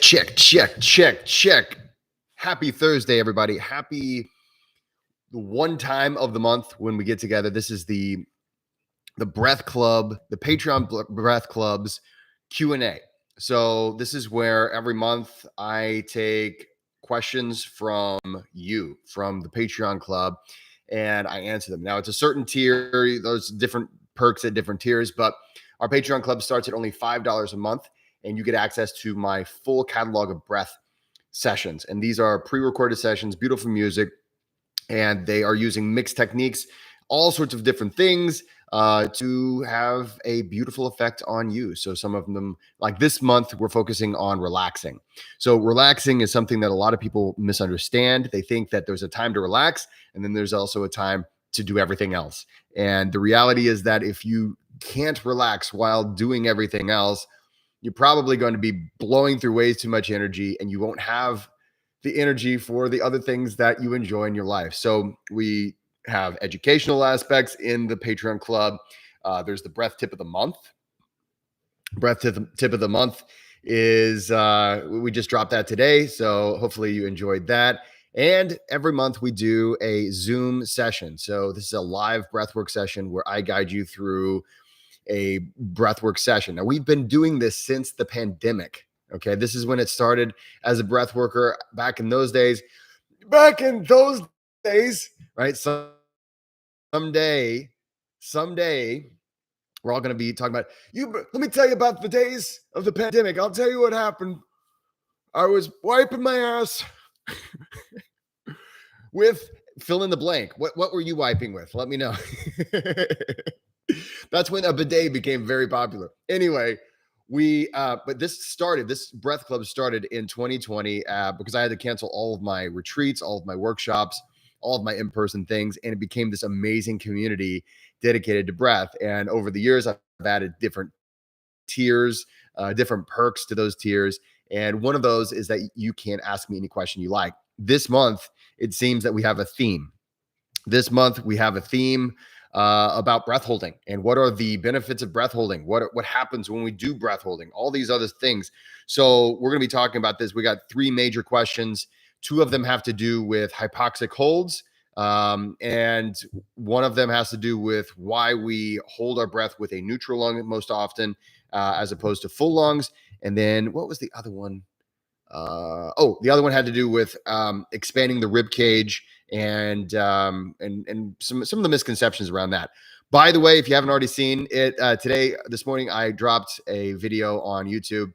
Check. Happy Thursday, everybody. Happy one time of the month when we get together. This is the Breath Club, the Patreon Breath Club's Q&A. So this is where every month I take questions from you, from the Patreon Club, and I answer them. Now, it's a certain tier. There's different perks at different tiers, but our Patreon Club starts at only $5 a month, and you get access to my full catalog of breath sessions. And these are pre-recorded sessions, beautiful music, and they are using mixed techniques, all sorts of different things to have a beautiful effect on you. So some of them, like this month, we're focusing on relaxing. So relaxing is something that a lot of people misunderstand. They think that there's a time to relax, and then there's also a time to do everything else. And the reality is that if you can't relax while doing everything else, you're probably going to be blowing through way too much energy, and you won't have the energy for the other things that you enjoy in your life. So we have educational aspects in the Patreon Club. There's the breath tip of the month. Breath tip of the month is, we just dropped that today. So hopefully you enjoyed that. And every month we do a Zoom session. So this is a live breathwork session where I guide you through a breathwork session. Now, we've been doing this since the pandemic. Okay, this is when it started as a breath worker back in those days. Right? Someday, we're all going to be talking about you. Let me tell you about the days of the pandemic. I'll tell you what happened. I was wiping my ass with fill in the blank. What were you wiping with? Let me know. That's when a bidet became very popular. Anyway, but this breath club started in 2020 because I had to cancel all of my retreats, all of my workshops, all of my in-person things, and it became this amazing community dedicated to breath. And over the years, I've added different tiers, different perks to those tiers. And one of those is that you can ask me any question you like. This month, it seems that we have a theme. This month, we have a theme about breath holding and what are the benefits of breath holding, what happens when we do breath holding, all these other things. So we're going to be talking about this. We got three major questions. Two of them have to do with hypoxic holds, and one of them has to do with why we hold our breath with a neutral lung most often as opposed to full lungs. And then what was the other one? The other one had to do with expanding the rib cage and some of the misconceptions around that. By the way, if you haven't already seen it, this morning, I dropped a video on YouTube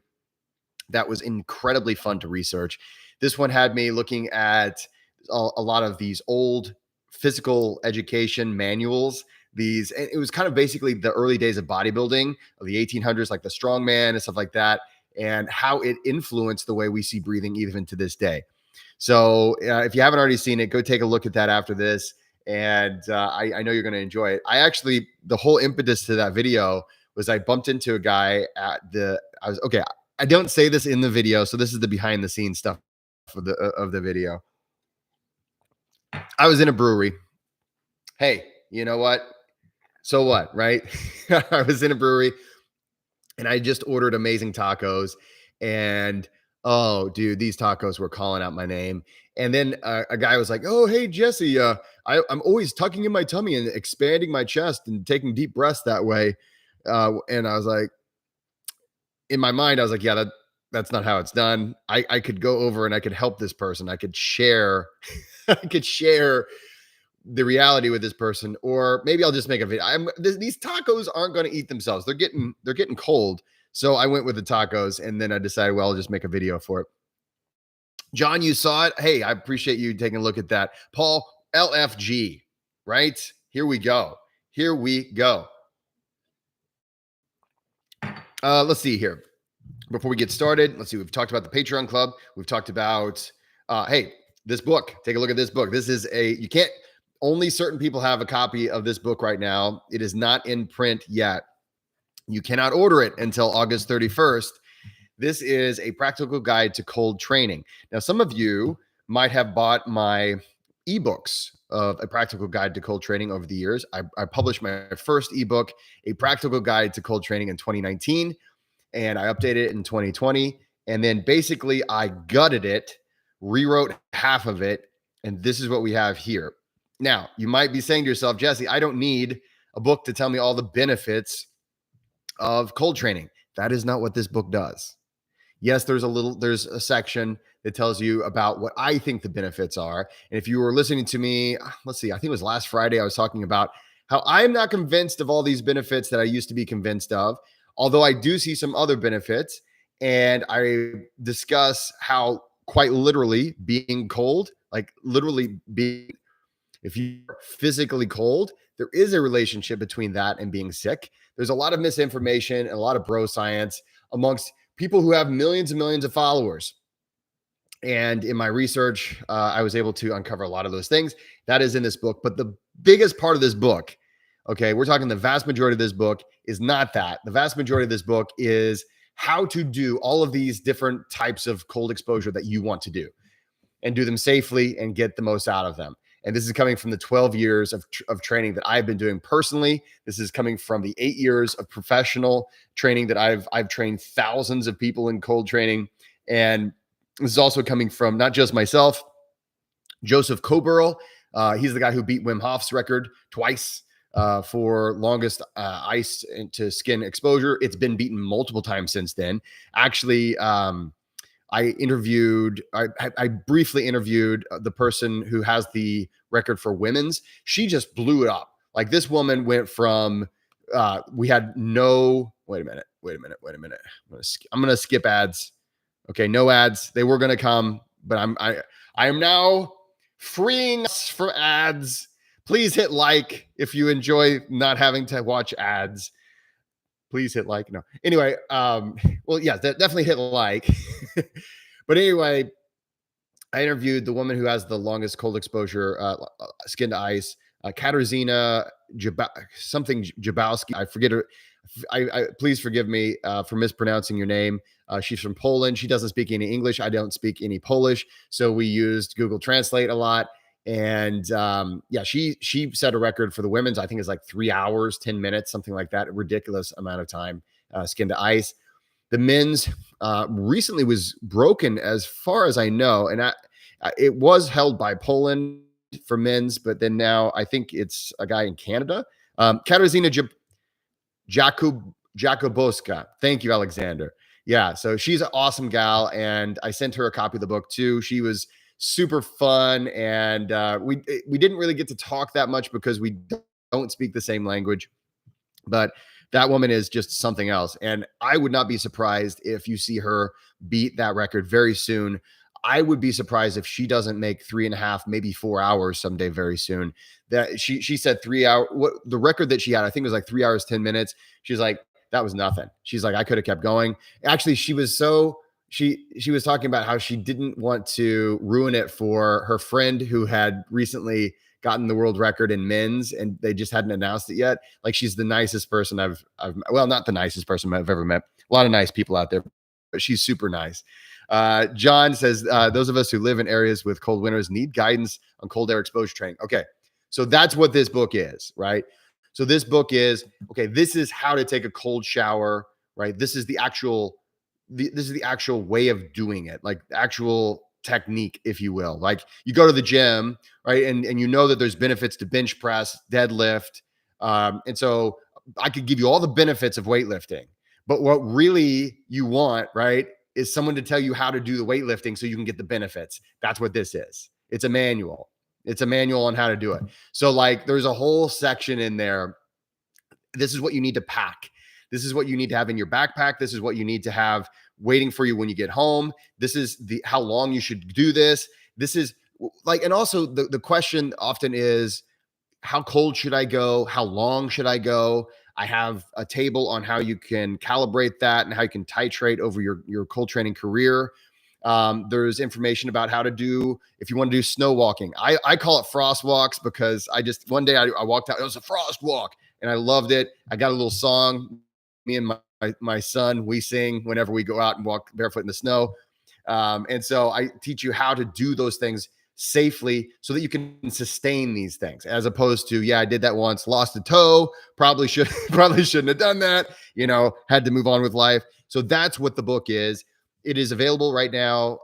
that was incredibly fun to research. This one had me looking at a lot of these old physical education manuals. It was kind of basically the early days of bodybuilding of the 1800s, like the strongman and stuff like that, and how it influenced the way we see breathing even to this day. So if you haven't already seen it, go take a look at that after this. And I know you're going to enjoy it. The whole impetus to that video was I bumped into a guy I don't say this in the video, so this is the behind the scenes stuff of the video. I was in a brewery. Hey, you know what? So what, right? I was in a brewery and I just ordered amazing tacos, and oh, dude, these tacos were calling out my name. And then a guy was like, "Oh, hey, Jesse, I'm always tucking in my tummy and expanding my chest and taking deep breaths that way." And I was like, in my mind, I was like, "Yeah, that's not how it's done. I could go over and I could help this person. I could share, I could share the reality with this person, or maybe I'll just make a video. These tacos aren't going to eat themselves. They're getting cold." So I went with the tacos, and then I decided, well, I'll just make a video for it. John, you saw it. Hey, I appreciate you taking a look at that. Paul, LFG, right? Here we go. Let's see here. Before we get started, let's see. We've talked about the Patreon Club. We've talked about, hey, this book. Take a look at this book. This is only certain people have a copy of this book right now. It is not in print yet. You cannot order it until August 31st. This is a practical guide to cold training. Now, some of you might have bought my ebooks of a practical guide to cold training over the years. I published my first ebook, A Practical Guide to Cold Training, in 2019, and I updated it in 2020. And then basically I gutted it, rewrote half of it, and this is what we have here. Now, you might be saying to yourself, Jesse, I don't need a book to tell me all the benefits of cold training. That is not what this book does. Yes, there's a section that tells you about what I think the benefits are. And if you were listening to me, let's see, I think it was last Friday, I was talking about how I'm not convinced of all these benefits that I used to be convinced of, although I do see some other benefits. And I discuss how quite literally being cold, like literally being, if you're physically cold, there is a relationship between that and being sick. There's a lot of misinformation and a lot of bro science amongst people who have millions and millions of followers. And in my research, I was able to uncover a lot of those things. That is in this book. But the biggest part of this book, okay, we're talking the vast majority of this book is not that. The vast majority of this book is how to do all of these different types of cold exposure that you want to do and do them safely and get the most out of them. And this is coming from the 12 years of training that I've been doing personally. This is coming from the 8 years of professional training that I've trained thousands of people in cold training. And this is also coming from not just myself, Joseph Coburl. He's the guy who beat Wim Hof's record twice for longest ice to skin exposure. It's been beaten multiple times since then. Actually, I briefly interviewed the person who has the record for women's. She just blew it up. Like this woman went from, we had no, wait a minute. I'm going to skip ads. Okay. No ads. They were going to come, but I am now freeing us from ads. Please hit like if you enjoy not having to watch ads. Please hit like. No. Anyway, well, yeah, definitely hit like. But anyway, I interviewed the woman who has the longest cold exposure skin to ice, Katarzyna Jabowski. I forget her. I please forgive me for mispronouncing your name. She's from Poland. She doesn't speak any English. I don't speak any Polish. So we used Google Translate a lot. And yeah, she set a record for the women's. I think it's like 3 hours, 10 minutes, something like that. A ridiculous amount of time skin to ice. The men's recently was broken, as far as I know, and it was held by Poland for men's, but then now I think it's a guy in Canada. Katarzyna Jakubowska. Thank you, Alexander. Yeah, so she's an awesome gal, and I sent her a copy of the book too. She was super fun, and we didn't really get to talk that much because we don't speak the same language, but that woman is just something else. And I would not be surprised if you see her beat that record very soon. I would be surprised if she doesn't make 3.5, maybe 4 hours someday very soon. That she said 3 hours. What the record that she had, I think it was like 3 hours, 10 minutes. She's like, that was nothing. She's like, I could have kept going. Actually, she was talking about how she didn't want to ruin it for her friend who had recently gotten the world record in men's, and they just hadn't announced it yet. Like, she's the nicest person I've well, not the nicest person I've ever met. A lot of nice people out there, but she's super nice. John says, those of us who live in areas with cold winters need guidance on cold air exposure training. Okay. So that's what this book is, right? So this book is, okay, this is how to take a cold shower, right? This is the actual way of doing it, like actual technique, if you will. Like, you go to the gym, right? And you know that there's benefits to bench press, deadlift. And so I could give you all the benefits of weightlifting, but what really you want, right, is someone to tell you how to do the weightlifting so you can get the benefits. That's what this is. It's a manual. It's a manual on how to do it. So like, there's a whole section in there. This is what you need to pack. This is what you need to have in your backpack. This is what you need to have waiting for you when you get home. This is how long you should do this. This is like, and also the question often is, how cold should I go? How long should I go? I have a table on how you can calibrate that and how you can titrate over your cold training career. There's information about how to do, if you want to do snow walking. I call it frost walks because one day I walked out, it was a frost walk and I loved it. I got a little song. Me and my son, we sing whenever we go out and walk barefoot in the snow. And so I teach you how to do those things safely so that you can sustain these things, as opposed to, yeah, I did that once, lost a toe, probably shouldn't have done that, had to move on with life. So that's what the book is. It is available right now.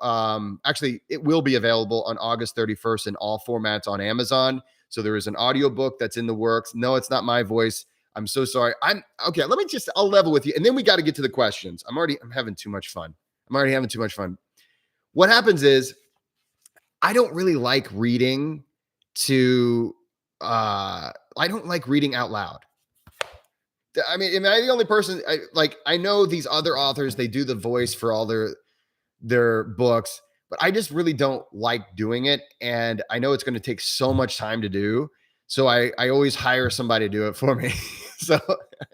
Actually, it will be available on August 31st in all formats on Amazon. So there is an audiobook that's in the works. No, it's not my voice. I'm so sorry. I'm okay. I'll level with you. And then we got to get to the questions. I'm having too much fun. I'm already having too much fun. What happens is I don't really like reading I don't like reading out loud. I mean, am I the only person? I know these other authors, they do the voice for all their books, but I just really don't like doing it. And I know it's going to take so much time to do. So I always hire somebody to do it for me. so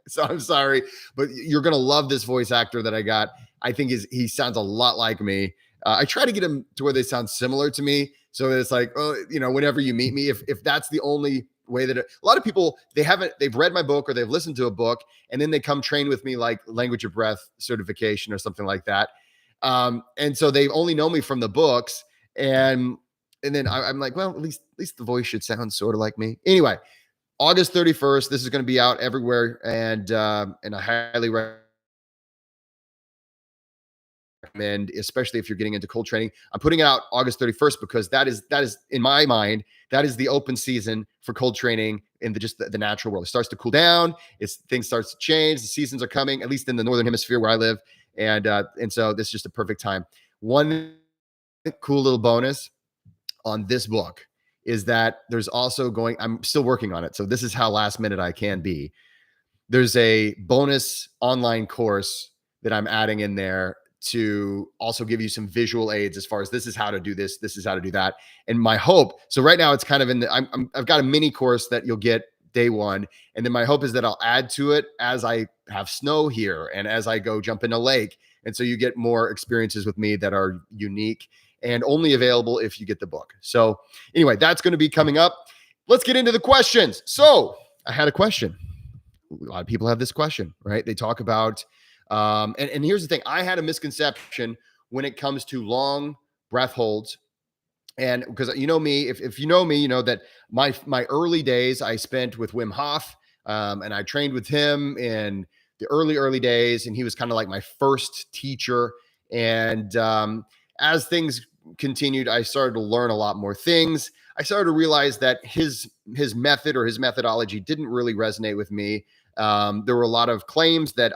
so I'm sorry, but you're going to love this voice actor that I got. I think he sounds a lot like me. I try to get him to where they sound similar to me. So that it's like, oh, whenever you meet me, if that's the only way that a lot of people, they've read my book or they've listened to a book and then they come train with me, like language of breath certification or something like that. And so they only know me from the books. And then I'm like, well, at least the voice should sound sort of like me. Anyway, August 31st, this is going to be out everywhere. And I highly recommend, especially if you're getting into cold training. I'm putting it out August 31st because that is in my mind, that is the open season for cold training in the natural world. It starts to cool down. Things starts to change. The seasons are coming, at least in the Northern Hemisphere where I live. And so this is just a perfect time. One cool little bonus on this book is that there's also I'm still working on it. So this is how last minute I can be. There's a bonus online course that I'm adding in there to also give you some visual aids as far as this is how to do this is how to do that. And my hope, so right now it's kind of I've got a mini course that you'll get day one. And then my hope is that I'll add to it as I have snow here and as I go jump in a lake. And so you get more experiences with me that are unique and only available if you get the book. So anyway, that's going to be coming up. Let's get into the questions. So I had a question. A lot of people have this question, right? They talk about, and here's the thing. I had a misconception when it comes to long breath holds. And because you know me, if you know me, you know that my early days I spent with Wim Hof, and I trained with him in the early days, and he was kind of like my first teacher. And as things continued, I started to learn a lot more things. I started to realize that his method or his methodology didn't really resonate with me. There were a lot of claims that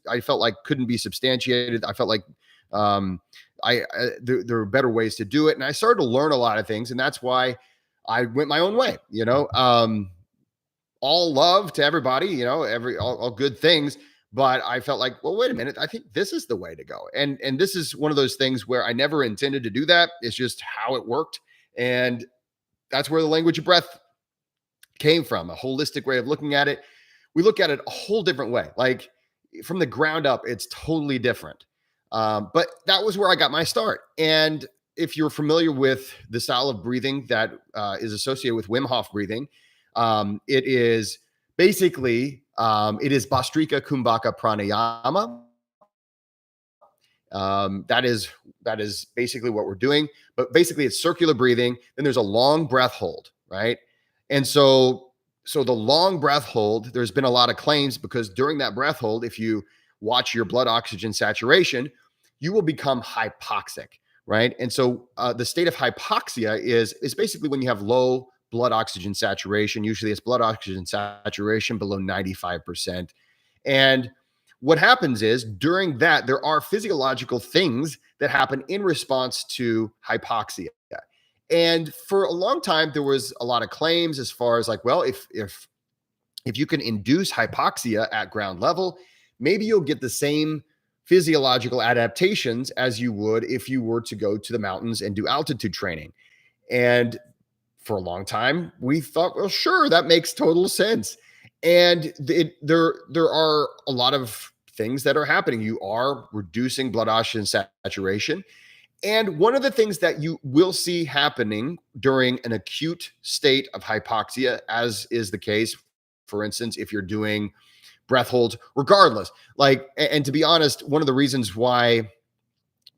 I felt like couldn't be substantiated. I felt like there were better ways to do it. And I started to learn a lot of things. And that's why I went my own way, all love to everybody, all good things. But I felt like, well, wait a minute. I think this is the way to go. And this is one of those things where I never intended to do that. It's just how it worked. And that's where the language of breath came from, a holistic way of looking at it. We look at it a whole different way. Like from the ground up, it's totally different. But that was where I got my start. And if you're familiar with the style of breathing that is associated with Wim Hof breathing, it is basically, it is Bhastrika Kumbhaka Pranayama. That is basically what we're doing. But basically, it's circular breathing. Then there's a long breath hold, right? And so the long breath hold, there's been a lot of claims because during that breath hold, if you watch your blood oxygen saturation, you will become hypoxic, right? And so the state of hypoxia is basically when you have low blood oxygen saturation. Usually it's blood oxygen saturation below 95%. And what happens is during that, there are physiological things that happen in response to hypoxia. And for a long time, there was a lot of claims as far as like, well, if you can induce hypoxia at ground level, maybe you'll get the same physiological adaptations as you would if you were to go to the mountains and do altitude training. And for a long time, we thought, well, sure, that makes total sense. And there are a lot of things that are happening. You are reducing blood oxygen saturation. And one of the things that you will see happening during an acute state of hypoxia, as is the case, for instance, if you're doing breath holds, regardless, and to be honest, one of the reasons why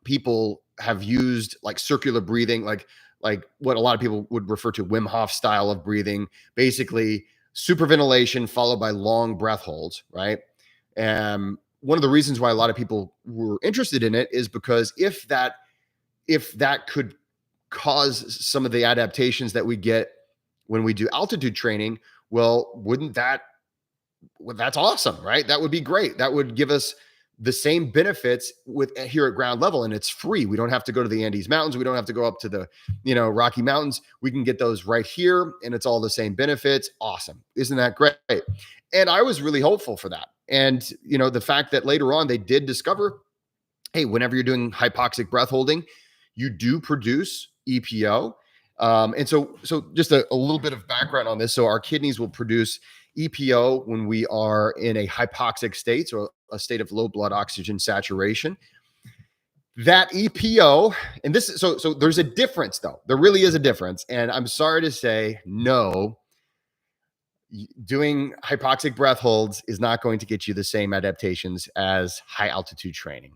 people have used like circular breathing, like what a lot of people would refer to Wim Hof style of breathing, basically superventilation followed by long breath holds, right? one of the reasons why a lot of people were interested in it is because if that could cause some of the adaptations that we get when we do altitude training, well, wouldn't that well, that's awesome, right? That would be great. That would give us the same benefits with here at ground level, and it's free. We don't have to go to the Andes Mountains. We don't have to go up to the, Rocky Mountains. We can get those right here, and it's all the same benefits. Awesome. Isn't that great? And I was really hopeful for that. And, the fact that later on they did discover, hey, whenever you're doing hypoxic breath holding, you do produce EPO. And so just a little bit of background on this. So our kidneys will produce EPO when we are in a hypoxic state, so a state of low blood oxygen saturation. That EPO, and this is so there's a difference though. There really is a difference. And I'm sorry to say, no, doing hypoxic breath holds is not going to get you the same adaptations as high altitude training.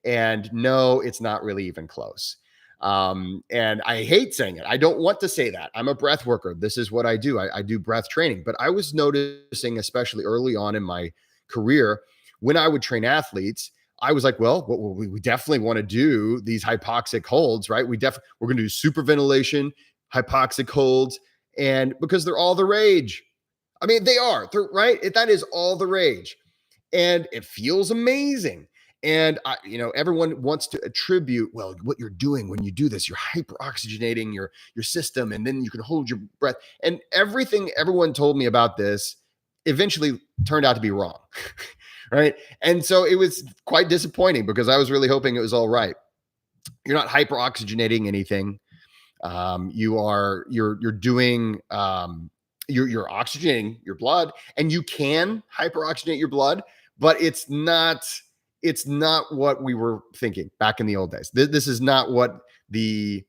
And no, it's not really even close. And I hate saying it. I don't want to say that. I'm a breath worker. This is what I do. I do breath training. But I was noticing, especially early on in my career, when I would train athletes, I was like, well, we definitely want to do these hypoxic holds, right? We're going to do super ventilation, hypoxic holds, and because they're all the rage. I mean, they're right. That is all the rage. And it feels amazing. And everyone wants to attribute, well, what you're doing when you do this, you're hyperoxygenating your system, and then you can hold your breath. And everything everyone told me about this eventually turned out to be wrong. Right. And so it was quite disappointing because I was really hoping it was all right. You're not hyperoxygenating anything. You're doing you're oxygenating your blood, and you can hyperoxygenate your blood, but it's not what we were thinking back in the old days. This is not what the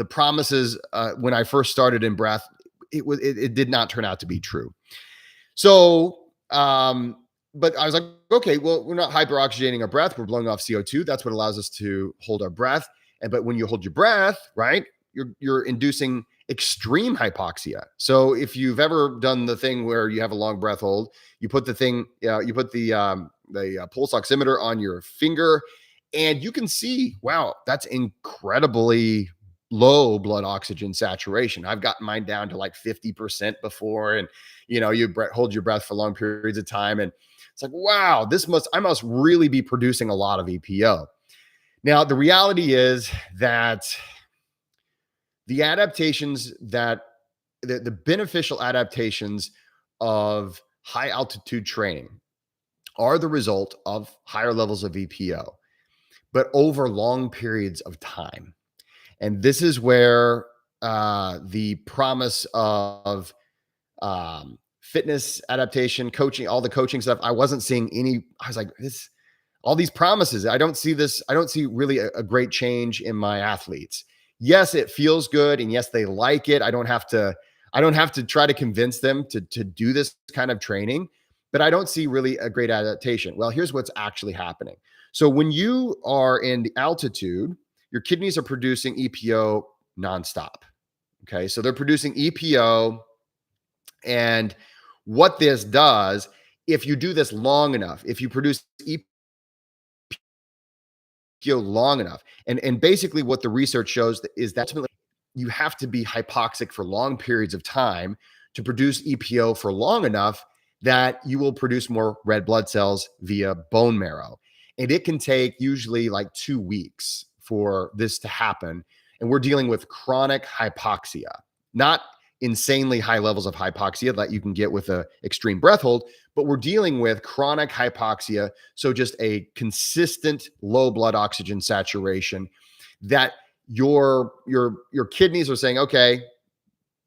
promises when I first started in breath. It did not turn out to be true. So, but I was like, okay, well, we're not hyperoxygenating our breath. We're blowing off CO2. That's what allows us to hold our breath. But when you hold your breath, right, you're inducing extreme hypoxia. So if you've ever done the thing where you have a long breath hold, you put the pulse oximeter on your finger, and you can see, wow, that's incredibly low blood oxygen saturation. I've gotten mine down to like 50% before, and you hold your breath for long periods of time, and it's like, wow, I must really be producing a lot of EPO. Now, the reality is that the adaptations that the beneficial adaptations of high altitude training are the result of higher levels of EPO, but over long periods of time. And this is where the promise of fitness adaptation, coaching, all the coaching stuff, I wasn't seeing any. I was like, all these promises. I don't see this. I don't see really a great change in my athletes. Yes, it feels good, and yes, they like it. I don't have to try to convince them to do this kind of training, but I don't see really a great adaptation. Well, here's what's actually happening. So when you are in the altitude, your kidneys are producing EPO nonstop. Okay, so they're producing EPO, and what this does, if you do this long enough, if you produce EPO long enough, and basically what the research shows is that ultimately you have to be hypoxic for long periods of time to produce EPO for long enough that you will produce more red blood cells via bone marrow. And it can take usually like 2 weeks for this to happen. And we're dealing with chronic hypoxia, not insanely high levels of hypoxia that you can get with a extreme breath hold, but we're dealing with chronic hypoxia. So just a consistent low blood oxygen saturation that your kidneys are saying, okay,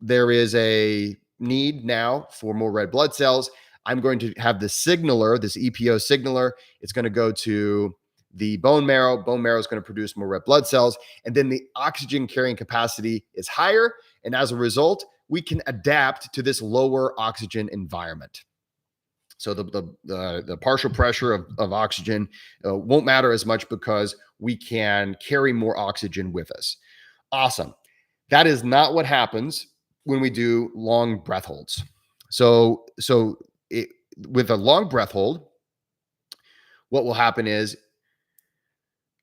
there is a need now for more red blood cells. I'm going to have this signaler, this EPO signaler. It's going to go to the bone marrow. Bone marrow is going to produce more red blood cells. And then the oxygen carrying capacity is higher. And as a result, we can adapt to this lower oxygen environment. So the partial pressure of oxygen won't matter as much because we can carry more oxygen with us. Awesome. That is not what happens when we do long breath holds. So with a long breath hold, what will happen is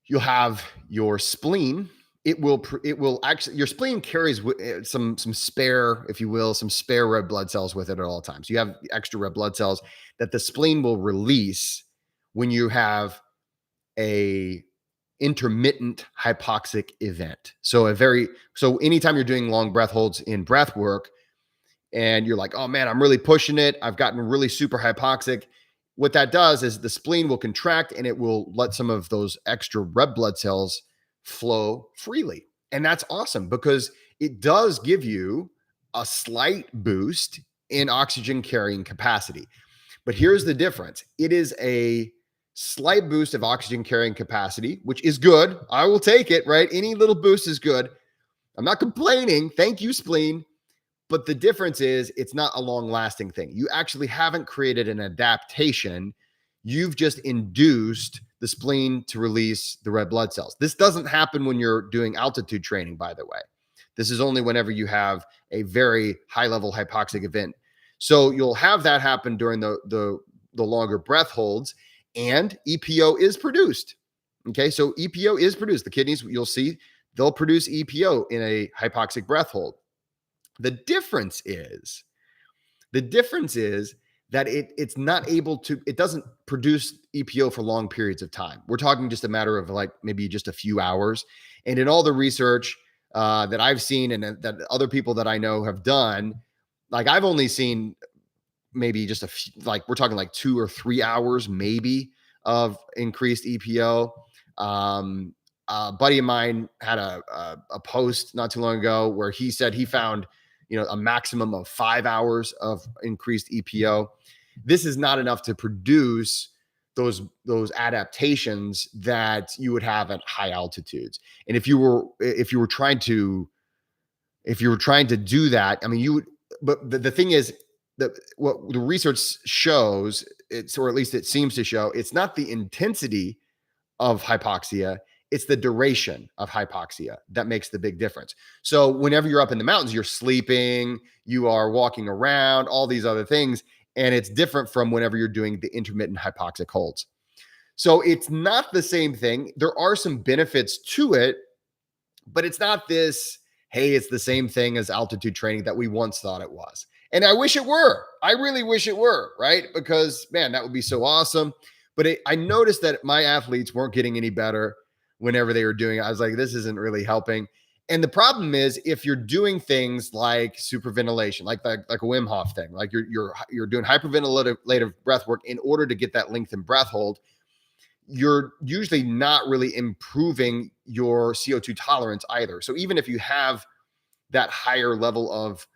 you'll have your spleen. It will actually, your spleen carries some spare, if you will, some spare red blood cells with it at all times. You have extra red blood cells that the spleen will release when you have a intermittent hypoxic event. So anytime you're doing long breath holds in breath work, and you're like, oh man, I'm really pushing it, I've gotten really super hypoxic. What that does is the spleen will contract and it will let some of those extra red blood cells flow freely. And that's awesome because it does give you a slight boost in oxygen carrying capacity. But here's the difference: it is a slight boost of oxygen carrying capacity, which is good. I will take it, right? Any little boost is good. I'm not complaining. Thank you, spleen. But the difference is it's not a long lasting thing. You actually haven't created an adaptation. You've just induced the spleen to release the red blood cells. This doesn't happen when you're doing altitude training, by the way. This is only whenever you have a very high level hypoxic event. So you'll have that happen during the longer breath holds, and EPO is produced. Okay, so EPO is produced. The kidneys, you'll see, they'll produce EPO in a hypoxic breath hold. The difference is that it's not able to, it doesn't produce EPO for long periods of time. We're talking just a matter of like maybe just a few hours. And in all the research that I've seen and that other people that I know have done, like I've only seen maybe just a few, like we're talking like 2 or 3 hours maybe of increased EPO. A buddy of mine had a post not too long ago where he said he found, a maximum of 5 hours of increased EPO. This is not enough to produce those adaptations that you would have at high altitudes. And if you were trying to do that, I mean, you would. But the thing is that what the research shows, or at least it seems to show, it's not the intensity of hypoxia, it's the duration of hypoxia that makes the big difference. So whenever you're up in the mountains, you're sleeping, you are walking around, all these other things, and it's different from whenever you're doing the intermittent hypoxic holds. So it's not the same thing. There are some benefits to it, but it's not this, hey, it's the same thing as altitude training that we once thought it was. And I wish it were. I really wish it were, right? Because, man, that would be so awesome. But I noticed that my athletes weren't getting any better whenever they were doing it. I was like, this isn't really helping. And the problem is, if you're doing things like superventilation, like a Wim Hof thing, like you're doing hyperventilative breath work in order to get that lengthened breath hold, you're usually not really improving your CO2 tolerance either. So even if you have that higher level of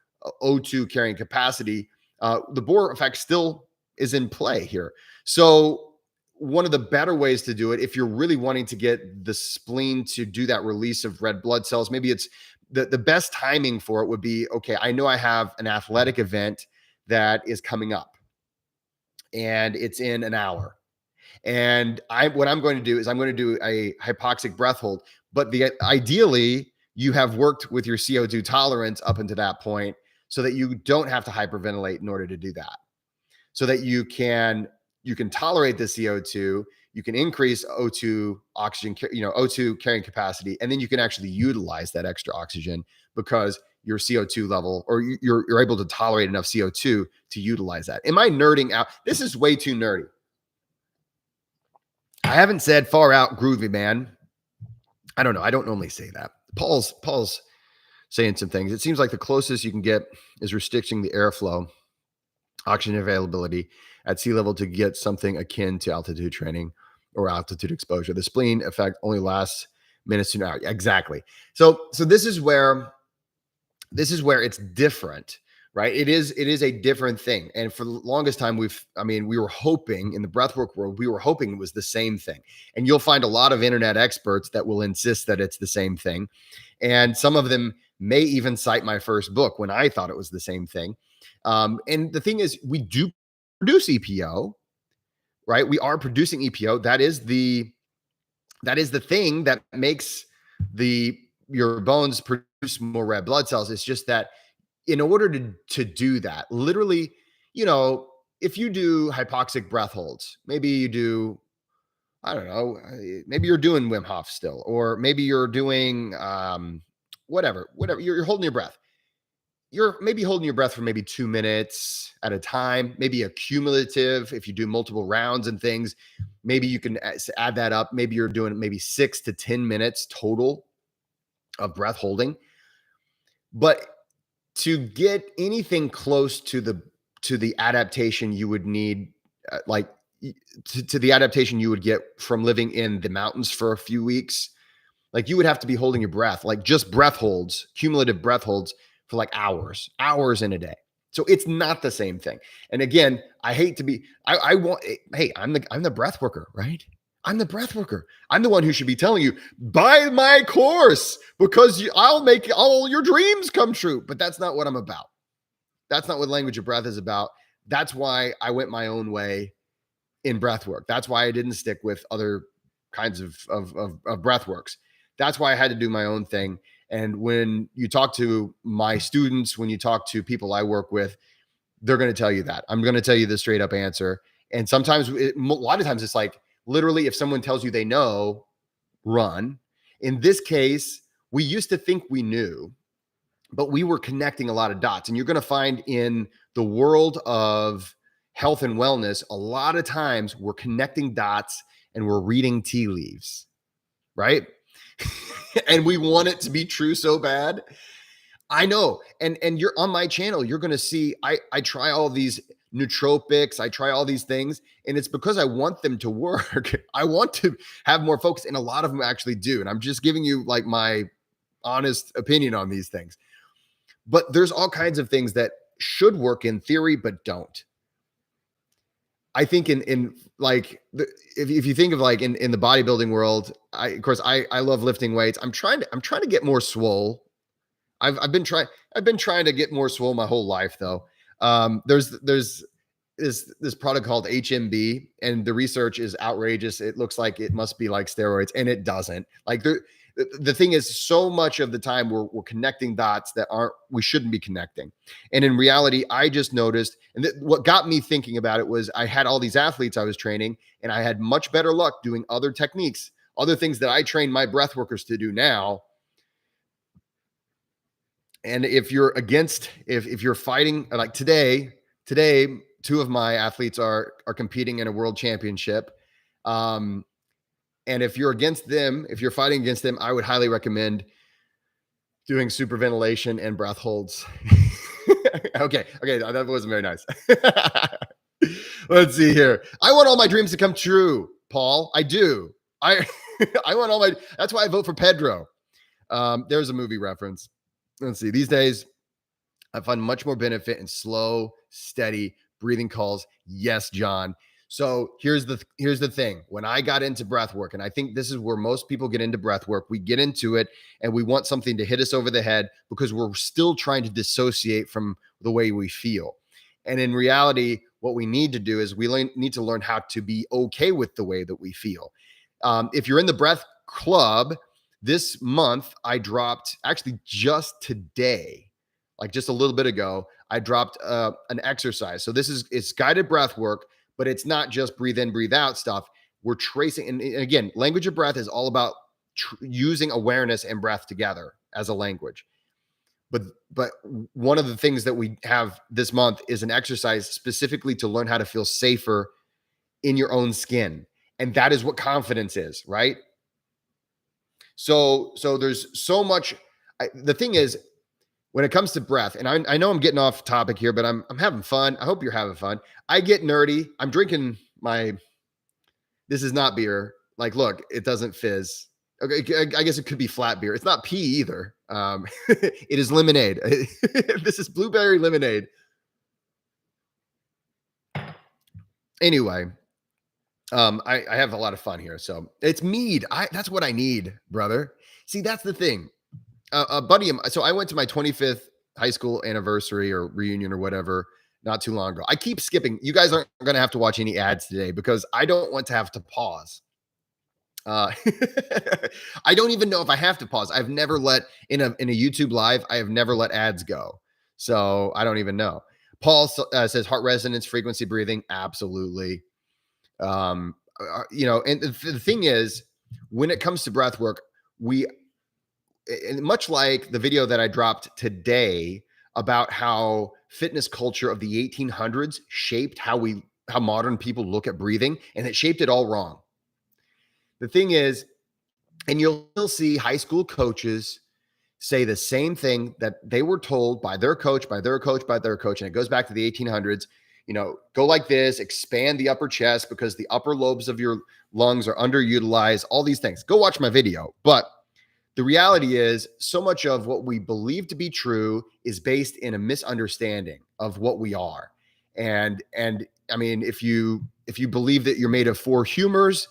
O2 carrying capacity, the Bohr effect still is in play here. So one of the better ways to do it, if you're really wanting to get the spleen to do that release of red blood cells, maybe it's the best timing for it would be, okay, I know I have an athletic event that is coming up and it's in an hour. And what I'm going to do is I'm going to do a hypoxic breath hold, but ideally you have worked with your CO2 tolerance up until that point so that you don't have to hyperventilate in order to do that. So that you can tolerate the CO2, you can increase O2 oxygen, O2 carrying capacity, and then you can actually utilize that extra oxygen because your CO2 level, or you're able to tolerate enough CO2 to utilize that. Am I nerding out? This is way too nerdy. I haven't said far out groovy, man. I don't know. I don't normally say that. Paul's saying some things. It seems like the closest you can get is restricting the airflow, oxygen availability at sea level to get something akin to altitude training or altitude exposure. The spleen effect only lasts minutes to an hour. Exactly. So this is where it's different, right? It is a different thing. And for the longest time, we were hoping in the breathwork world, we were hoping it was the same thing. And you'll find a lot of internet experts that will insist that it's the same thing. And some of them may even cite my first book when I thought it was the same thing. And the thing is, we do produce EPO, right? We are producing EPO. That is the thing that makes your bones produce more red blood cells. It's just that in order to do that, literally, if you do hypoxic breath holds, maybe you do I don't know, maybe you're doing Wim Hof still, or maybe you're doing whatever. You're holding your breath. You're maybe holding your breath for maybe 2 minutes at a time, maybe a cumulative. If you do multiple rounds and things, maybe you can add that up. Maybe you're doing maybe 6 to 10 minutes total of breath holding. But to get anything close to the adaptation you would need, to the adaptation you would get from living in the mountains for a few weeks, like you would have to be holding your breath, like just breath holds, cumulative breath holds for like hours in a day. So it's not the same thing. And again, I hate to be, I want, hey, I'm the breath worker, right? I'm the breath worker. I'm the one who should be telling you, buy my course because I'll make all your dreams come true. But that's not what I'm about. That's not what Language of Breath is about. That's why I went my own way in breath work. That's why I didn't stick with other kinds of breath works. That's why I had to do my own thing. And when you talk to my students, when you talk to people I work with, they're going to tell you that. I'm going to tell you the straight up answer. And sometimes, a lot of times, it's like literally if someone tells you they know, run. In this case, we used to think we knew, but we were connecting a lot of dots. And you're going to find in the world of health and wellness, a lot of times we're connecting dots and we're reading tea leaves, right? And we want it to be true so bad. I know. And you're on my channel, you're going to see, I try all these nootropics. I try all these things, and it's because I want them to work. I want to have more focus, and a lot of them actually do. And I'm just giving you like my honest opinion on these things. But there's all kinds of things that should work in theory, but don't. I think in like if you think of like in the bodybuilding world, I love lifting weights. I'm trying to get more swole. I've been trying to get more swole my whole life though. There's this product called HMB, and the research is outrageous. It looks like it must be like steroids, and it doesn't. Like the thing is, so much of the time we're connecting dots that we shouldn't be connecting. And in reality, I just noticed, and what got me thinking about it was I had all these athletes I was training, and I had much better luck doing other techniques, other things that I train my breath workers to do now. And if you're fighting, like today, two of my athletes are competing in a world championship. And if you're against them, if you're fighting against them, I would highly recommend doing superventilation and breath holds. Okay, that wasn't very nice. Let's see here. I want all my dreams to come true, Paul. I do. I want that's why I vote for Pedro. There's a movie reference. Let's see. These days, I find much more benefit in slow, steady breathing calls. Yes, John. So here's the thing. When I got into breath work, and I think this is where most people get into breath work, we get into it and we want something to hit us over the head because we're still trying to dissociate from the way we feel. And in reality, what we need to do is we need to learn how to be okay with the way that we feel. If you're in the breath club, this month I dropped, actually just today, like just a little bit ago, I dropped an exercise. So it's guided breath work, but it's not just breathe in, breathe out stuff. We're tracing. And again, Language of Breath is all about using awareness and breath together as a language. But one of the things that we have this month is an exercise specifically to learn how to feel safer in your own skin. And that is what confidence is, right? So there's so much. The thing is, when it comes to breath, and I know I'm getting off topic here, but I'm having fun. I hope you're having fun. I get nerdy. I'm drinking this is not beer. Like, look, it doesn't fizz. Okay, I guess it could be flat beer. It's not pee either. It is lemonade. This is blueberry lemonade. Anyway, I have a lot of fun here. So it's mead. That's what I need, brother. See, that's the thing. A buddy of mine, so I went to my 25th high school anniversary or reunion or whatever not too long ago. I keep skipping. You guys aren't going to have to watch any ads today because I don't want to have to pause. I don't even know if I have to pause. I've never let in a YouTube live. I have never let ads go. So I don't even know. Paul says heart resonance, frequency breathing. Absolutely. and the thing is, when it comes to breath work, and much like the video that I dropped today about how fitness culture of the 1800s shaped how modern people look at breathing, and it shaped it all wrong. The thing is, and you'll still see high school coaches say the same thing that they were told by their coach, and it goes back to the 1800s. Go like this, expand the upper chest because the upper lobes of your lungs are underutilized, all these things. Go watch my video. But the reality is, so much of what we believe to be true is based in a misunderstanding of what we are. And I mean, if you believe that you're made of 4 humors,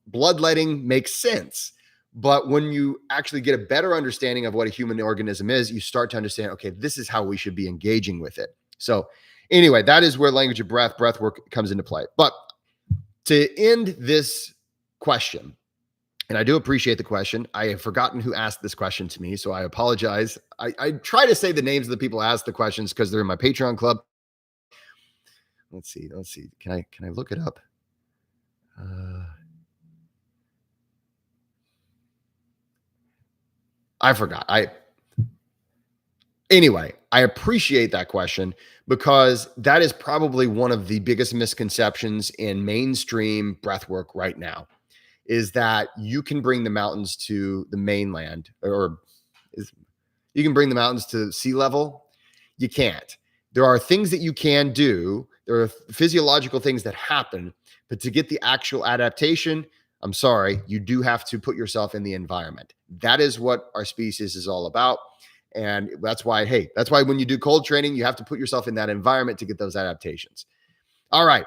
bloodletting makes sense. But when you actually get a better understanding of what a human organism is, you start to understand, okay, this is how we should be engaging with it. So anyway, that is where language of breath work comes into play. But to end this question, and I do appreciate the question. I have forgotten who asked this question to me, so I apologize. I try to say the names of the people who asked the questions because they're in my Patreon club. Let's see. Can I look it up? I forgot. Anyway, I appreciate that question because that is probably one of the biggest misconceptions in mainstream breathwork right now, is that you can bring the mountains to the mainland, or you can bring the mountains to sea level. You can't. There are things that you can do. There are physiological things that happen, but to get the actual adaptation, I'm sorry, you do have to put yourself in the environment. That is what our species is all about. And that's why when you do cold training, you have to put yourself in that environment to get those adaptations. All right.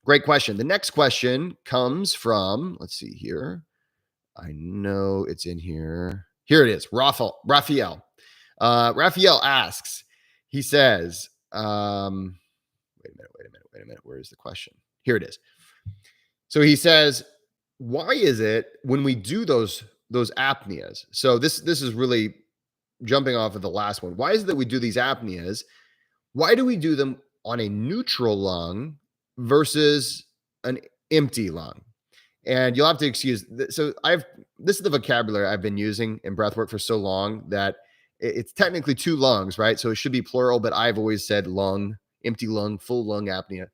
Great question. The next question comes from, let's see here. I know it's in here. Here it is. Raphael. Raphael asks, he says, wait a minute. Where is the question? Here it is. So he says, why is it when we do those apneas? So this is really jumping off of the last one. Why is it that we do these apneas? Why do we do them on a neutral lung versus an empty lung? And you'll have to excuse. So this is the vocabulary I've been using in breathwork for so long that it's technically 2 lungs, right? So it should be plural, but I've always said lung, empty lung, full lung apnea.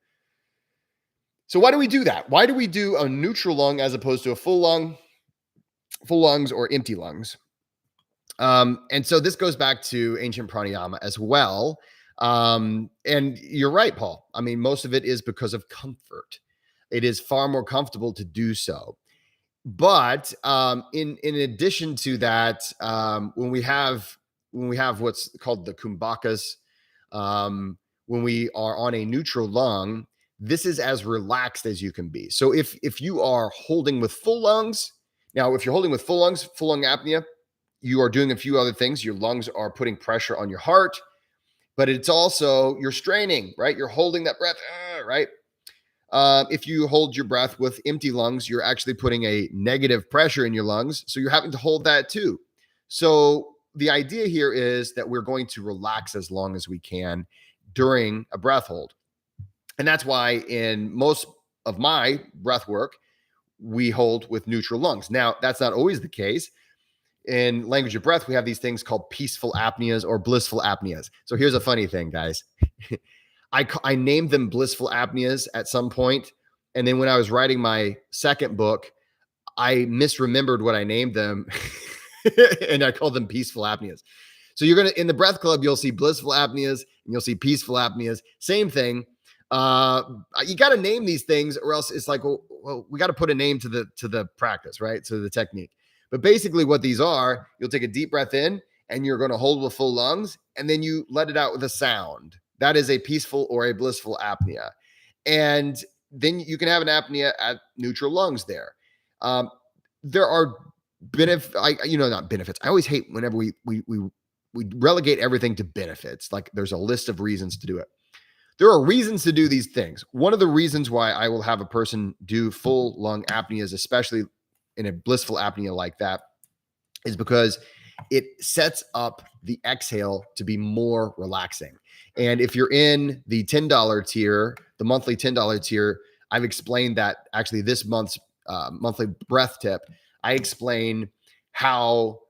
So why do we do that? Why do we do a neutral lung as opposed to a full lungs or empty lungs? And so this goes back to ancient pranayama as well. And you're right, Paul. I mean, most of it is because of comfort. It is far more comfortable to do so. But in addition to that, when we have what's called the kumbhakas, when we are on a neutral lung, this is as relaxed as you can be. So if you are holding with full lungs, now if you're holding with full lungs, full lung apnea, you are doing a few other things. Your lungs are putting pressure on your heart, but it's also, you're straining, right? You're holding that breath, right? If you hold your breath with empty lungs, you're actually putting a negative pressure in your lungs. So you're having to hold that too. So the idea here is that we're going to relax as long as we can during a breath hold. And that's why in most of my breath work, we hold with neutral lungs. Now, that's not always the case. In language of breath, we have these things called peaceful apneas or blissful apneas. So here's a funny thing, guys. I named them blissful apneas at some point, and then when I was writing my second book, I misremembered what I named them, and I called them peaceful apneas. So you're gonna, in the breath club, you'll see blissful apneas and you'll see peaceful apneas. Same thing. You got to name these things, or else it's like, well, we got to put a name to the practice, right? To the technique. But basically, what these are, you'll take a deep breath in, and you're going to hold with full lungs, and then you let it out with a sound. That is a peaceful or a blissful apnea. And then you can have an apnea at neutral lungs there. There are not benefits. I always hate whenever we relegate everything to benefits. Like there's a list of reasons to do it. There are reasons to do these things. One of the reasons why I will have a person do full lung apneas, especially in a blissful apnea like that, is because it sets up the exhale to be more relaxing. And if you're in the $10 tier, the monthly $10 tier, I've explained that actually this month's monthly breath tip. I explain how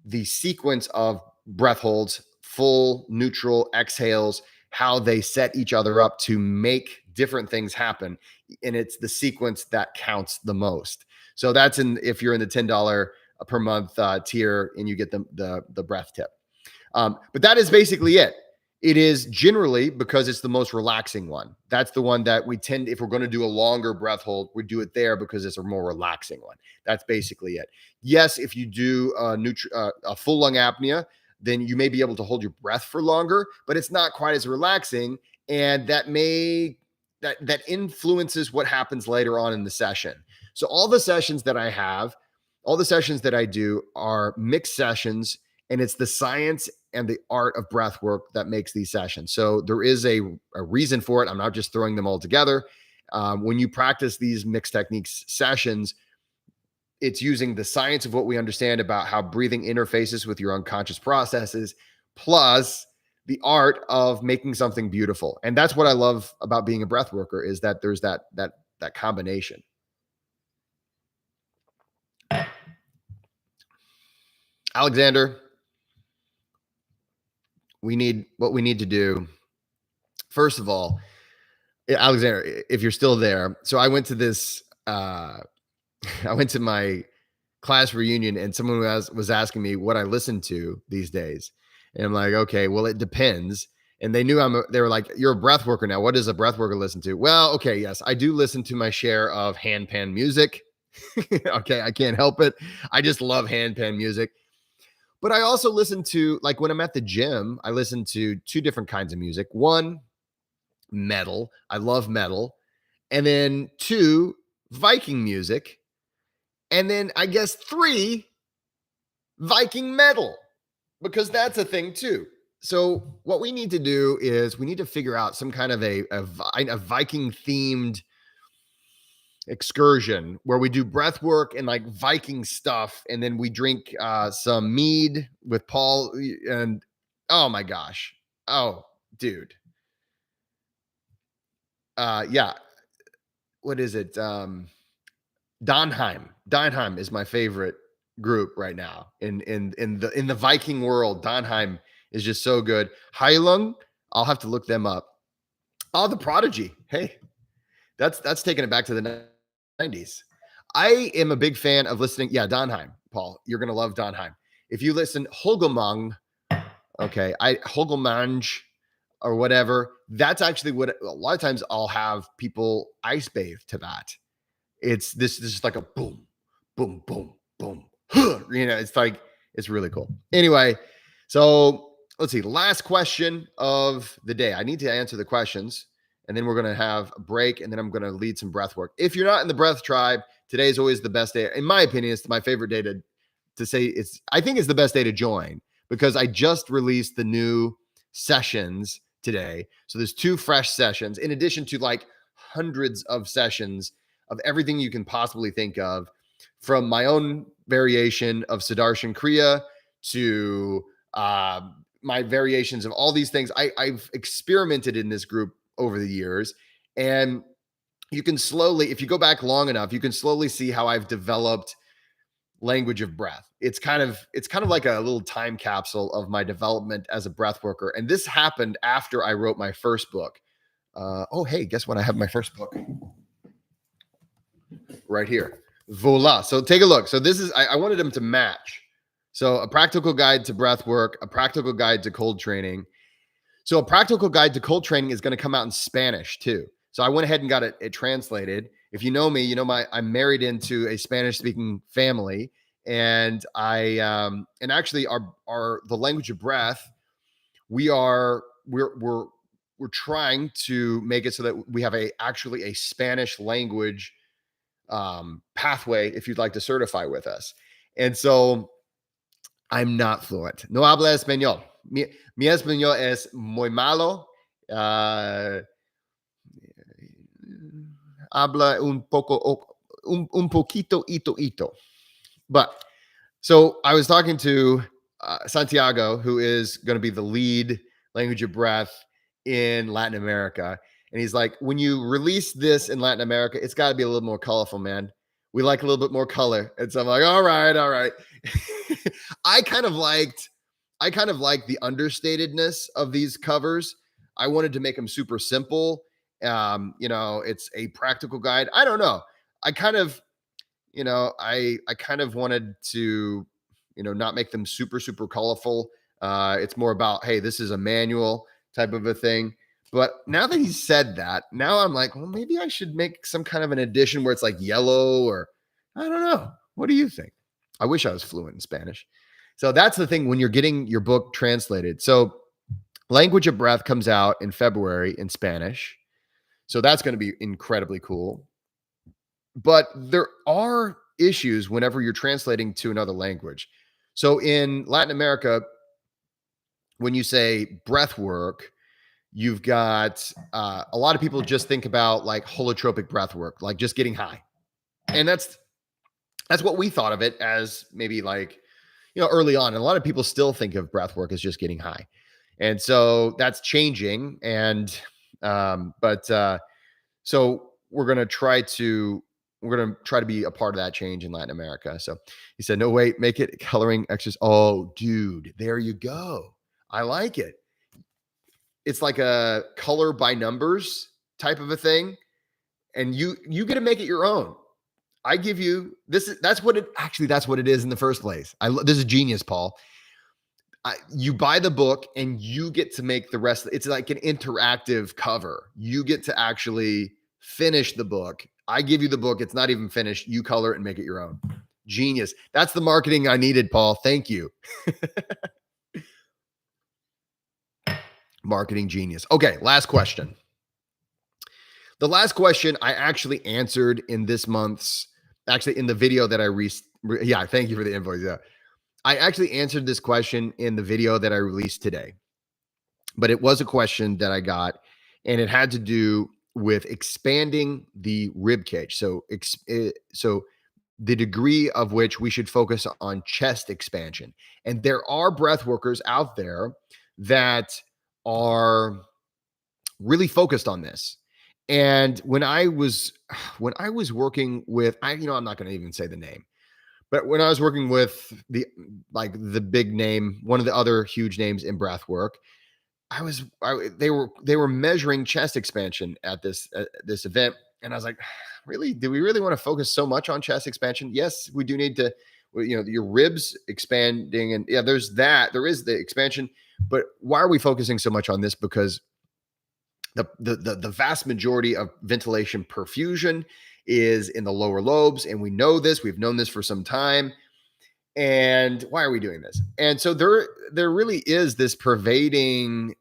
the sequence of breath holds, full, neutral, exhales, how they set each other up to make different things happen. And it's the sequence that counts the most. So that's if you're in the $10 per month tier and you get the breath tip. But that is basically it. It is generally because it's the most relaxing one. That's the one that we tend, if we're going to do a longer breath hold, we do it there because it's a more relaxing one. That's basically it. Yes, if you do a full lung apnea, then you may be able to hold your breath for longer, but it's not quite as relaxing. And that influences what happens later on in the session. So all the sessions that I do are mixed sessions, and it's the science and the art of breath work that makes these sessions. So there is a reason for it. I'm not just throwing them all together. When you practice these mixed techniques sessions, it's using the science of what we understand about how breathing interfaces with your unconscious processes, plus the art of making something beautiful. And that's what I love about being a breath worker, is that there's that combination. Alexander, what we need to do. First of all, Alexander, if you're still there. So I went to this, I went to my class reunion, and someone was asking me what I listen to these days. And I'm like, okay, well, it depends. And they knew they were like, you're a breath worker now. What does a breath worker listen to? Well, okay, yes, I do listen to my share of handpan music. Okay, I can't help it. I just love handpan music. But I also listen to, like when I'm at the gym, I listen to two different kinds of music. One, metal. I love metal. And then two, Viking music. And then I guess three, Viking metal, because that's a thing too. So what we need to do is we need to figure out some kind of a Viking themed excursion where we do breath work and like Viking stuff, and then we drink some mead with Paul. And oh my gosh, oh dude, yeah, what is it? Donheim is my favorite group right now in the Viking world. Donheim is just so good. Heilung, I'll have to look them up. Oh, the Prodigy. Hey, that's taking it back to the 90s. I am a big fan of listening. Yeah, Donheim, Paul. You're gonna love Donheim. If you listen, Hogelmang, okay, Hogelmange or whatever, that's actually what a lot of times I'll have people ice bathe to that. It's this is like a boom, boom, boom, boom. It's like, it's really cool. Anyway, so let's see. Last question of the day. I need to answer the questions, and then we're going to have a break, and then I'm going to lead some breath work. If you're not in the breath tribe, today is always the best day. In my opinion, it's my favorite day to say I think it's the best day to join, because I just released the new sessions today. So there's 2 fresh sessions in addition to like hundreds of sessions of everything you can possibly think of, from my own variation of Sudarshan Kriya to my variations of all these things. I've experimented in this group over the years, and you can slowly, if you go back long enough, you can slowly see how I've developed language of breath. It's kind of like a little time capsule of my development as a breath worker. And this happened after I wrote my first book. Oh, hey, guess what? I have my first book right here. Voila. So take a look. So this is, I wanted them to match. So a practical guide to breath work, a practical guide to cold training. So a practical guide to cold training is going to come out in Spanish too. So I went ahead and got it translated. If you know me, you know I'm married into a Spanish speaking family, and and actually our the language of breath, we're trying to make it so that we have actually a Spanish language pathway if you'd like to certify with us. And so I'm not fluent. No habla español. Mi español es muy malo. Habla un poquito, ito. But so I was talking to Santiago, who is going to be the lead language of breath in Latin America. And he's like, when you release this in Latin America, it's got to be a little more colorful, man. We like a little bit more color. And so I'm like, all right, all right. I kind of liked the understatedness of these covers. I wanted to make them super simple. It's a practical guide. I don't know. I kind of, I kind of wanted to, not make them super, super colorful. It's more about, hey, this is a manual type of a thing. But now that he said that, now I'm like, well, maybe I should make some kind of an edition where it's like yellow, or I don't know. What do you think? I wish I was fluent in Spanish. So that's the thing when you're getting your book translated. So Language of Breath comes out in February in Spanish. So that's going to be incredibly cool. But there are issues whenever you're translating to another language. So in Latin America, when you say breath work, you've got a lot of people just think about like holotropic breath work, like just getting high. And that's what we thought of it as, maybe like, early on. And a lot of people still think of breath work as just getting high. And so that's changing. And so we're going to try to be a part of that change in Latin America. So he said, no, wait, make it coloring exercise. Oh, dude, there you go. I like it. It's like a color by numbers type of a thing. And you get to make it your own. I give you this. That's what it is in the first place. This is genius, Paul. You buy the book and you get to make the rest. It's like an interactive cover. You get to actually finish the book. I give you the book. It's not even finished. You color it and make it your own. Genius. That's the marketing I needed, Paul. Thank you. Marketing genius. Okay, last question. The last question I actually answered in this month's, in the video that I thank you for the invoice. Yeah. I actually answered this question in the video that I released today, but it was a question that I got, and it had to do with expanding the rib cage. So the degree of which we should focus on chest expansion. And there are breath workers out there that are really focused on this. And when I was working with, I'm not going to even say the name, but when I was working with the big name, one of the other huge names in breath work, they were measuring chest expansion at this event. And I was like, really, do we really want to focus so much on chest expansion? Yes, we do need to, your ribs expanding, and yeah, there is the expansion, but why are we focusing so much on this? Because the vast majority of ventilation perfusion is in the lower lobes. And we know this, we've known this for some time. And why are we doing this? And so there really is this pervading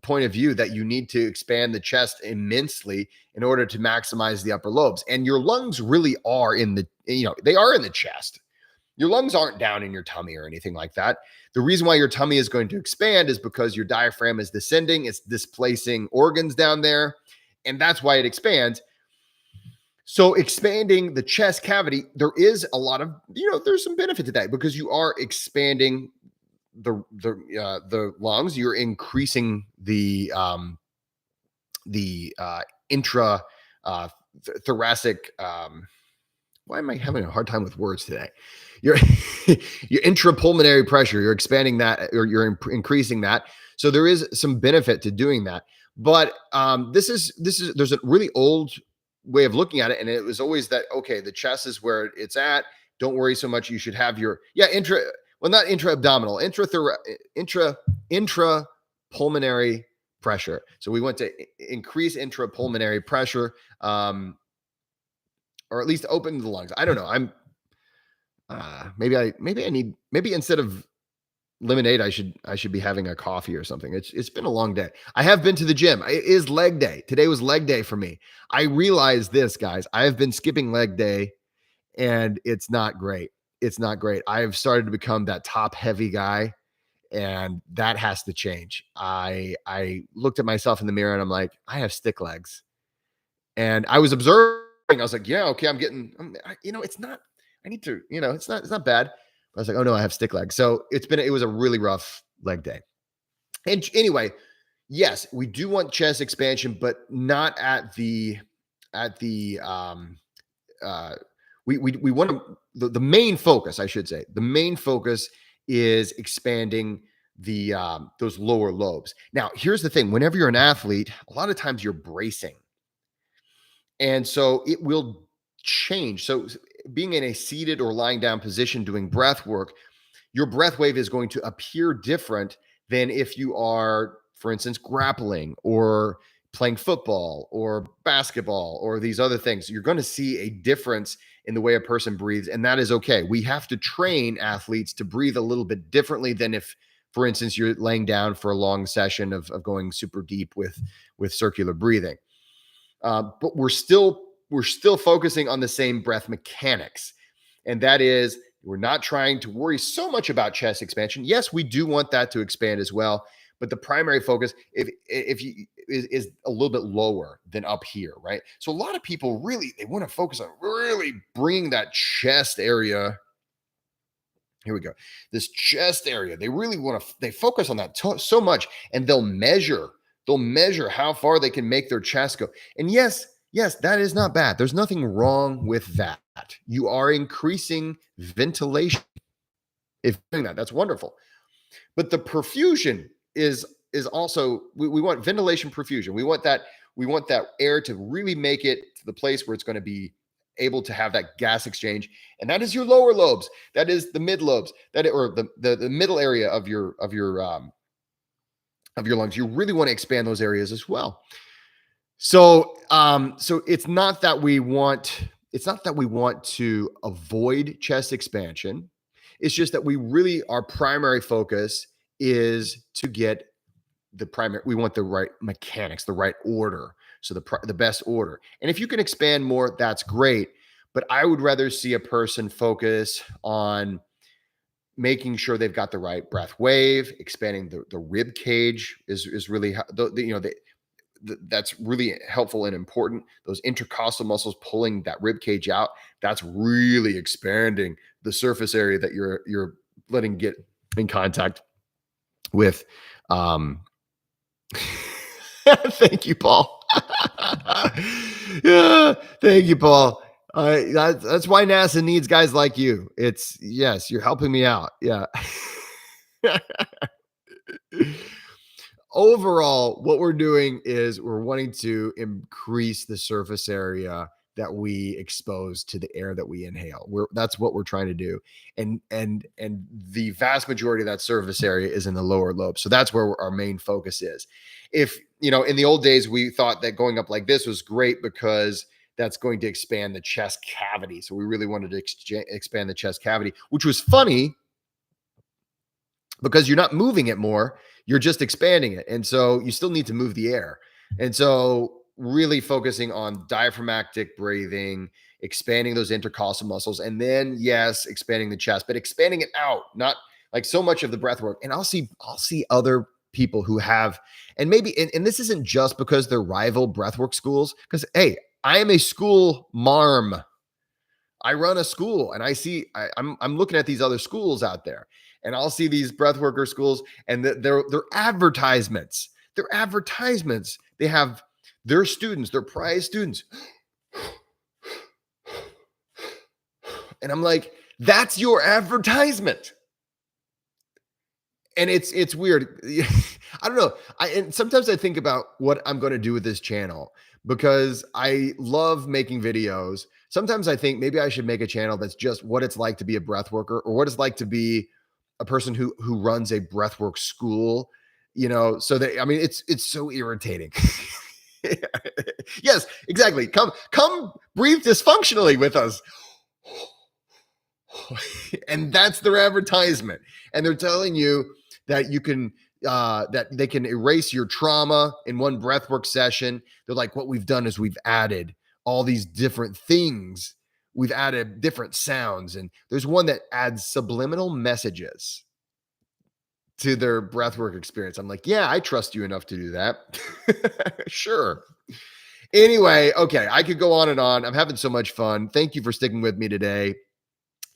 point of view that you need to expand the chest immensely in order to maximize the upper lobes. And your lungs really are they are in the chest. Your lungs aren't down in your tummy or anything like that. The reason why your tummy is going to expand is because your diaphragm is descending. It's displacing organs down there. And that's why it expands. So expanding the chest cavity, there is a lot of, there's some benefit to that because you are expanding the lungs. You're increasing the intra thoracic. Why am I having a hard time with words today? Your intrapulmonary pressure, you're expanding that, or you're increasing that. So there is some benefit to doing that. But there's a really old way of looking at it. And it was always that, okay, the chest is where it's at. Don't worry so much. You should have not intra-abdominal, intrapulmonary pressure. So we want to increase intrapulmonary pressure, or at least open the lungs. I don't know. Maybe instead of lemonade, I should be having a coffee or something. It's been a long day. I have been to the gym. It is leg day. Today was leg day for me. I realized this, guys. I have been skipping leg day, and it's not great. It's not great. I have started to become that top heavy guy, and that has to change. I looked at myself in the mirror and I'm like, I have stick legs. And I was observing. I was like, yeah, okay, it's not. I need to, it's not bad. I was like, oh no, I have stick legs. So it was a really rough leg day. And anyway, Yes, we do want chest expansion, but not at the uh we want to the main focus, I should say. The main focus is expanding the those lower lobes. Now, here's the thing, whenever you're an athlete, a lot of times you're bracing. And so it will change. So being in a seated or lying down position doing breath work, your breath wave is going to appear different than if you are, for instance, grappling or playing football or basketball or these other things. You're going to see a difference in the way a person breathes, and that is okay. We have to train athletes to breathe a little bit differently than if, for instance, you're laying down for a long session of going super deep with circular breathing. But we're still focusing on the same breath mechanics, and that is we're not trying to worry so much about chest expansion. Yes, we do want that to expand as well, but the primary focus, if you is a little bit lower than up here, right? So a lot of people really they want to focus on really bringing that chest area. Here we go. This chest area, they really want to they focus on that so much, and they'll measure how far they can make their chest go. And yes, that is not bad. There's nothing wrong with that. You are increasing ventilation if you're doing that. That's wonderful. But the perfusion is also we want ventilation perfusion. We want that air to really make it to the place where it's going to be able to have that gas exchange, and that is your lower lobes, that is the mid lobes, or the middle area of your lungs. You really want to expand those areas as well. So it's not that we want to avoid chest expansion. It's just that our primary focus is to get we want the right mechanics, the right order. So the best order. And if you can expand more, that's great. But I would rather see a person focus on making sure they've got the right breath wave, expanding the rib cage is really that's really helpful and important. Those intercostal muscles pulling that rib cage out, that's really expanding the surface area that you're letting get in contact with. Thank you, Paul. Yeah, thank you, Paul. That's why NASA needs guys like you. Yes, you're helping me out. Yeah. Overall, what we're doing is we're wanting to increase the surface area that we expose to the air that we inhale. That's what we're trying to do. And the vast majority of that surface area is in the lower lobe. So that's where our main focus is. If, in the old days, we thought that going up like this was great because that's going to expand the chest cavity. So we really wanted to expand the chest cavity, which was funny because you're not moving it more, you're just expanding it. And so you still need to move the air. And so really focusing on diaphragmatic breathing, expanding those intercostal muscles, and then yes, expanding the chest, but expanding it out, not like so much of the breath work. And I'll see other people who have, and maybe, and this isn't just because they're rival breathwork schools, because hey, I am a school marm. I run a school, and I'm looking at these other schools out there, and I'll see these breathworker schools, and they're advertisements. They're advertisements. They have their students, their prize students, and I'm like, that's your advertisement. And it's weird. I don't know. And sometimes I think about what I'm going to do with this channel because I love making videos. Sometimes I think maybe I should make a channel that's just what it's like to be a breath worker, or what it's like to be a person who runs a breathwork school. So that, I mean, it's so irritating. Yes, exactly. Come breathe dysfunctionally with us. And that's their advertisement. And they're telling you that you can that they can erase your trauma in one breathwork session. They're like, what we've done is we've added all these different things. We've added different sounds, and there's one that adds subliminal messages to their breathwork experience. I'm like, yeah, I trust you enough to do that. Sure. Anyway, okay, I could go on and on. I'm having so much fun. Thank you for sticking with me today.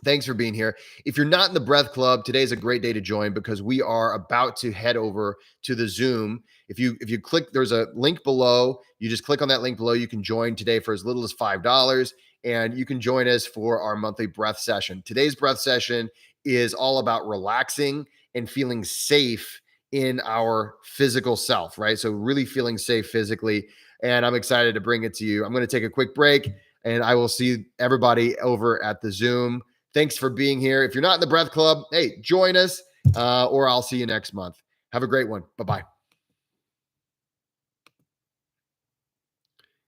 Thanks for being here. If you're not in the Breath Club, today's a great day to join because we are about to head over to the Zoom. If you click, there's a link below. You just click on that link below. You can join today for as little as $5, and you can join us for our monthly breath session. Today's breath session is all about relaxing and feeling safe in our physical self, right? So really feeling safe physically. And I'm excited to bring it to you. I'm going to take a quick break, and I will see everybody over at the Zoom. Thanks for being here. If you're not in the Breath Club, hey, join us, or I'll see you next month. Have a great one. Bye-bye.